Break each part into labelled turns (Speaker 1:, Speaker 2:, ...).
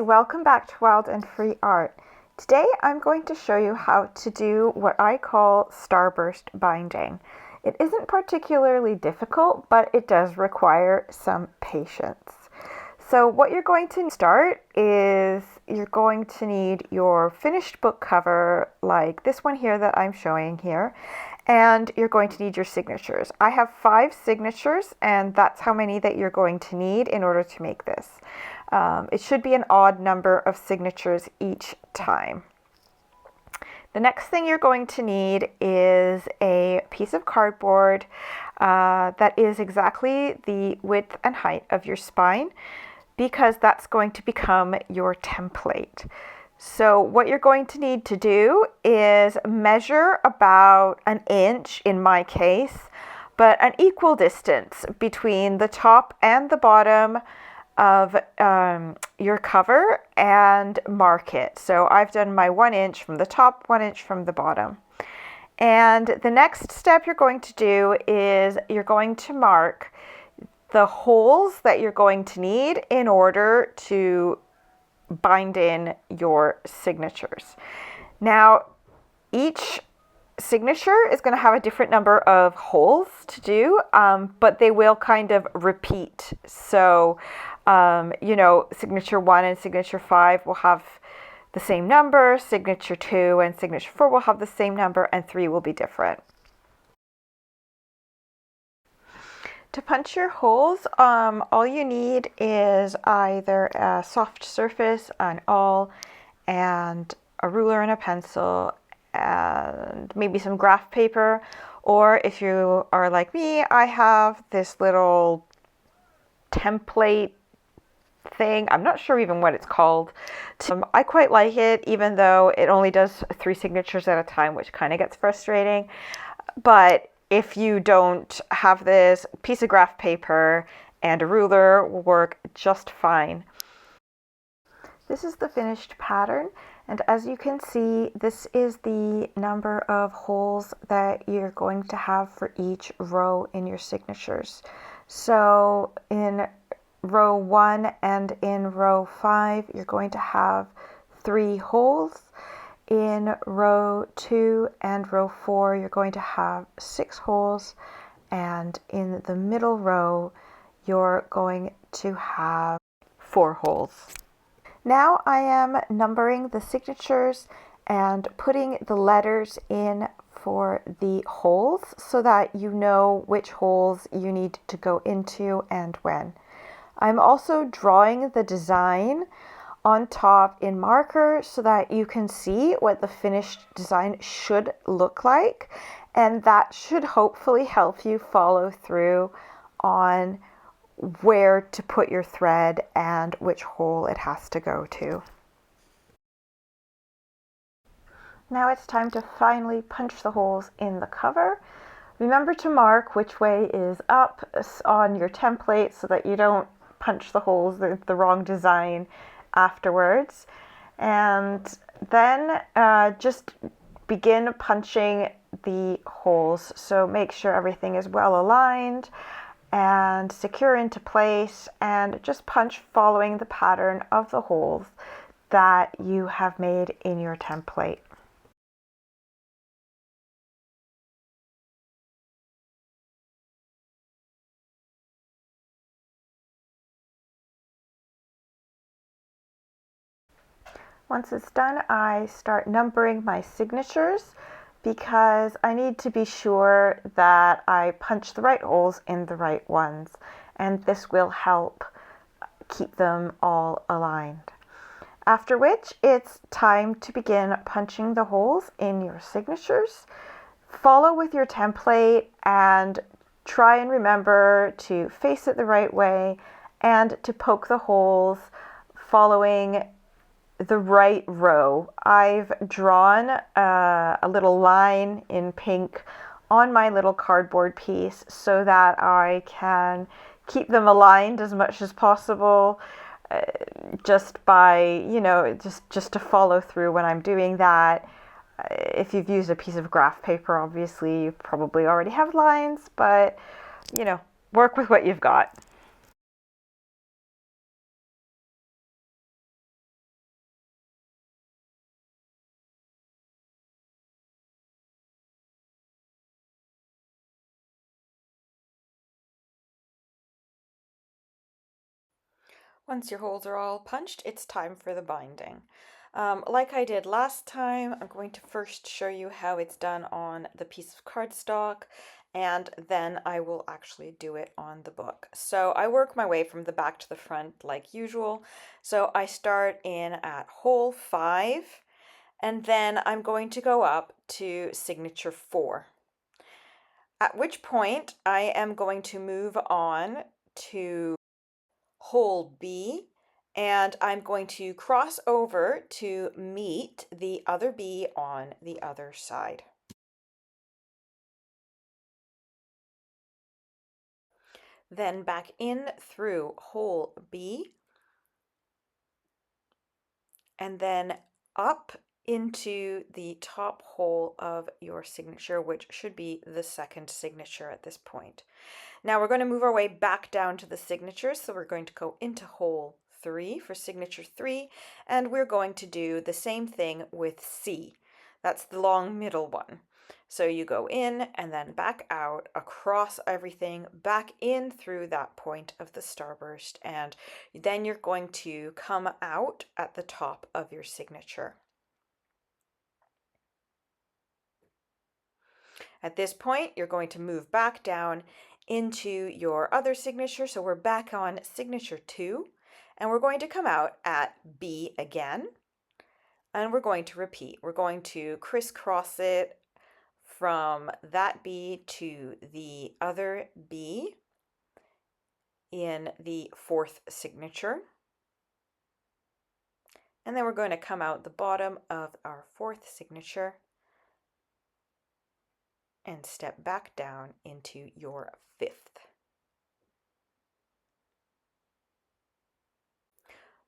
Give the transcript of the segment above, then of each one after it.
Speaker 1: welcome back to Wild and Free Art. Today I'm going to show you how to do what I call starburst binding. It isn't particularly difficult, but it does require some patience. So what you're going to start is you're going to need your finished book cover, like this one here that I'm showing here, and you're going to need your signatures. I have 5 signatures, and that's how many that you're going to need in order to make this. It should be an odd number of signatures each time. The next thing you're going to need is a piece of cardboard that is exactly the width and height of your spine, because that's going to become your template. So what you're going to need to do is measure about an inch in my case, but an equal distance between the top and the bottom of your cover and mark it. So I've done my 1 inch from the top, 1 inch from the bottom. And the next step you're going to do is you're going to mark the holes that you're going to need in order to bind in your signatures. Now, each signature is going to have a different number of holes to do, but they will kind of repeat. So, signature 1 and signature 5 will have the same number, signature 2 and signature 4 will have the same number, and 3 will be different. To punch your holes, all you need is either a soft surface, an awl, and a ruler and a pencil, and maybe some graph paper. Or if you are like me, I have this little template thing. I'm not sure even what it's called. I quite like it, even though it only does 3 signatures at a time, which kind of gets frustrating. But if you don't have this, piece of graph paper and a ruler will work just fine. This is the finished pattern, and as you can see, this is the number of holes that you're going to have for each row in your signatures. So in row 1 and in row 5, you're going to have 3 holes. In row 2 and row 4, you're going to have 6 holes, and in the middle row, you're going to have 4 holes. Now I am numbering the signatures and putting the letters in for the holes so that you know which holes you need to go into and when. I'm also drawing the design on top in marker so that you can see what the finished design should look like, and that should hopefully help you follow through on where to put your thread and which hole it has to go to. Now it's time to finally punch the holes in the cover. Remember to mark which way is up on your template so that you don't punch the holes with the wrong design afterwards. And then just begin punching the holes. So make sure everything is well aligned and secure into place, and just punch following the pattern of the holes that you have made in your template. Once it's done, I start numbering my signatures because I need to be sure that I punch the right holes in the right ones, and this will help keep them all aligned. After which, it's time to begin punching the holes in your signatures. Follow with your template and try and remember to face it the right way and to poke the holes following the right row. I've drawn a little line in pink on my little cardboard piece so that I can keep them aligned as much as possible, just by, just to follow through when I'm doing that. If you've used a piece of graph paper, obviously you probably already have lines, but work with what you've got. Once your holes are all punched, it's time for the binding. Like I did last time, I'm going to first show you how it's done on the piece of cardstock, and then I will actually do it on the book. So I work my way from the back to the front like usual. So I start in at hole 5, and then I'm going to go up to signature 4. At which point I am going to move on to hole B, and I'm going to cross over to meet the other B on the other side. Then back in through hole B, and then up into the top hole of your signature, which should be the second signature at this point. Now we're going to move our way back down to the signatures, so we're going to go into hole 3 for signature 3, and we're going to do the same thing with C. That's the long middle one. So you go in and then back out, across everything, back in through that point of the starburst, and then you're going to come out at the top of your signature. At this point, you're going to move back down into your other signature. So we're back on signature 2, and we're going to come out at B again, and we're going to repeat. We're going to crisscross it from that B to the other B in the 4th signature. And then we're going to come out the bottom of our 4th signature and step back down into your 5th.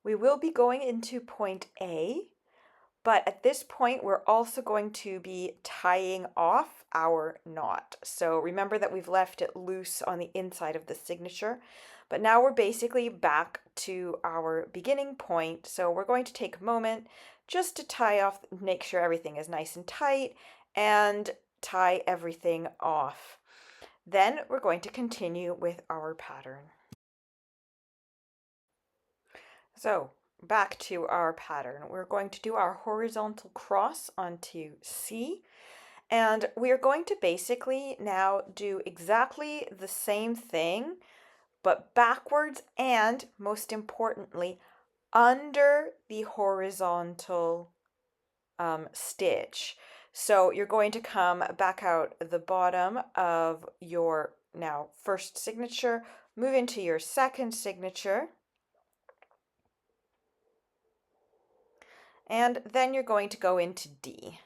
Speaker 1: We will be going into point A, but at this point we're also going to be tying off our knot. So remember that we've left it loose on the inside of the signature, but now we're basically back to our beginning point. So we're going to take a moment just to tie off, make sure everything is nice and tight, and tie everything off. Then we're going to continue with our pattern. So back to our pattern. We're going to do our horizontal cross onto C, and we are going to basically now do exactly the same thing, but backwards, and most importantly, under the horizontal stitch. So you're going to come back out the bottom of your now first signature, move into your second signature, and then you're going to go into D.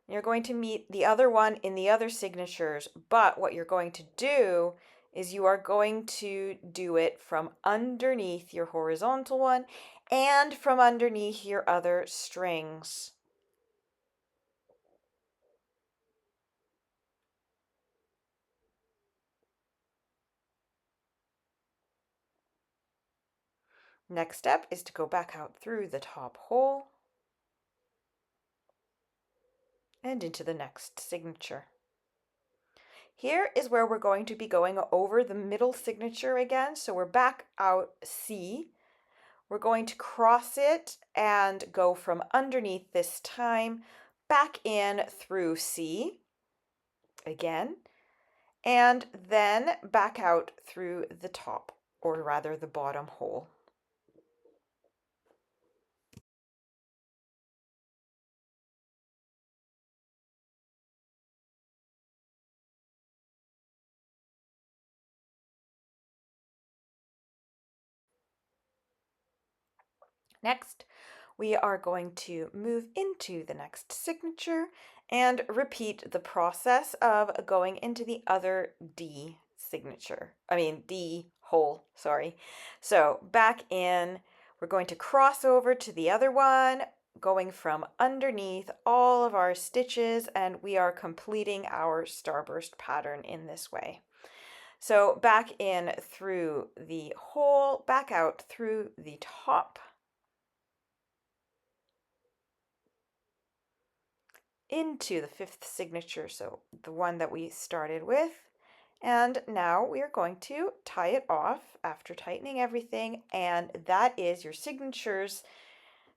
Speaker 1: You're going to meet the other one in the other signatures, but what you're going to do is you are going to do it from underneath your horizontal one and from underneath your other strings. Next step is to go back out through the top hole and into the next signature. Here is where we're going to be going over the middle signature again. So we're back out C. We're going to cross it and go from underneath this time, back in through C again, and then back out through the top, or rather the bottom hole. Next, we are going to move into the next signature and repeat the process of going into the other D hole, sorry. So back in, we're going to cross over to the other one, going from underneath all of our stitches, and we are completing our starburst pattern in this way. So back in through the hole, back out through the top, into the 5th signature, so the one that we started with, And now we are going to tie it off after tightening everything, and that is your signatures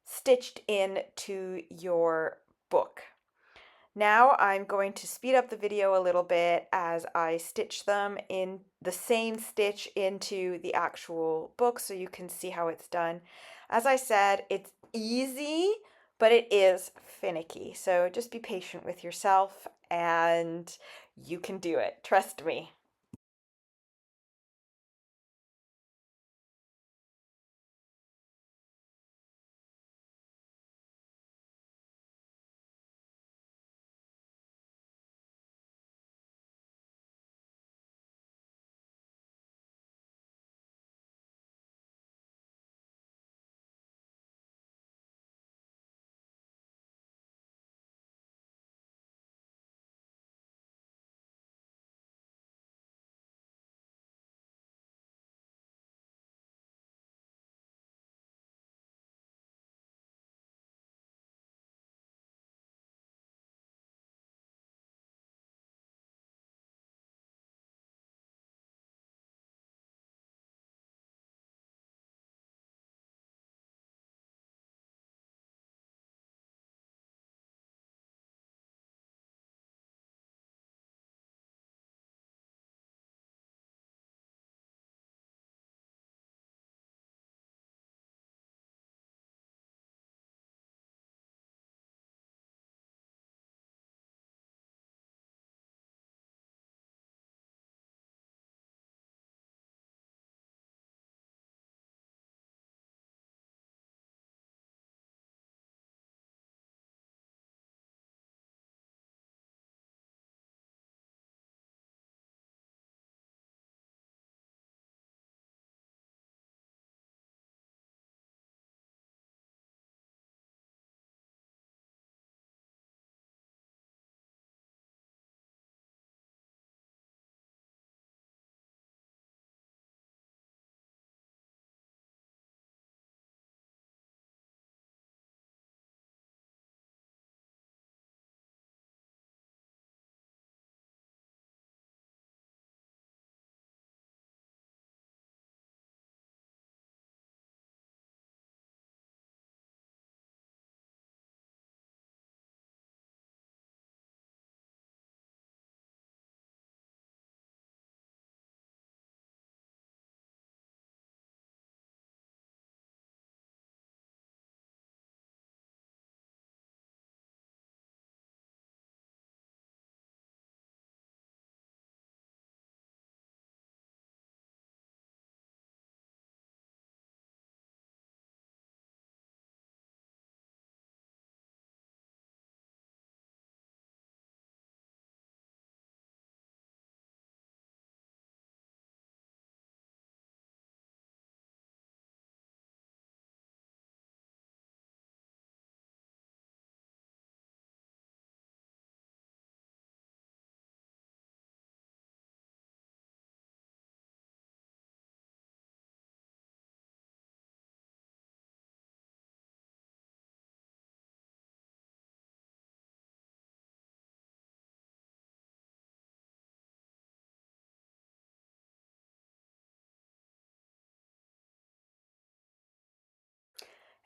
Speaker 1: stitched into your book. Now I'm going to speed up the video a little bit as I stitch them in the same stitch into the actual book so you can see how it's done. As I said, it's easy, but it is finicky. So just be patient with yourself and you can do it. Trust me.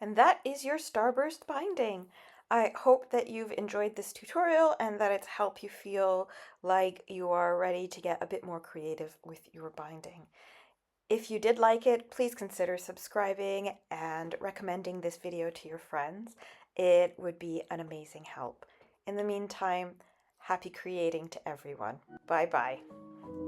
Speaker 1: And that is your Starburst binding. I hope that you've enjoyed this tutorial and that it's helped you feel like you are ready to get a bit more creative with your binding. If you did like it, please consider subscribing and recommending this video to your friends. It would be an amazing help. In the meantime, happy creating to everyone. Bye bye.